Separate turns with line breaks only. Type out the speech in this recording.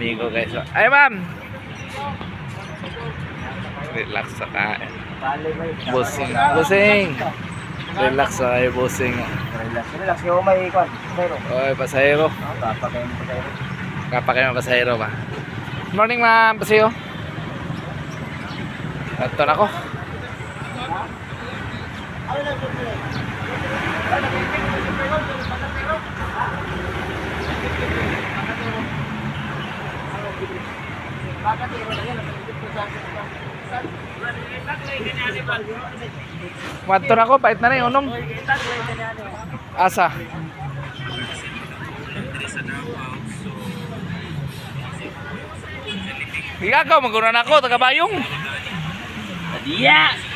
amigo guys. Ay ma'am. Relax sa kain. Busing. Busing. Relax sa kayo busing.
Relax. Yung may ikon.
Oy, pasahero. Kapag kayo pasahero ba? Good morning ma'am, pasahero. Ito na ko. Wato na ko, pait na yung unong. Asa? Ikaw, maguna na ako, taga-bayong.
Yeah!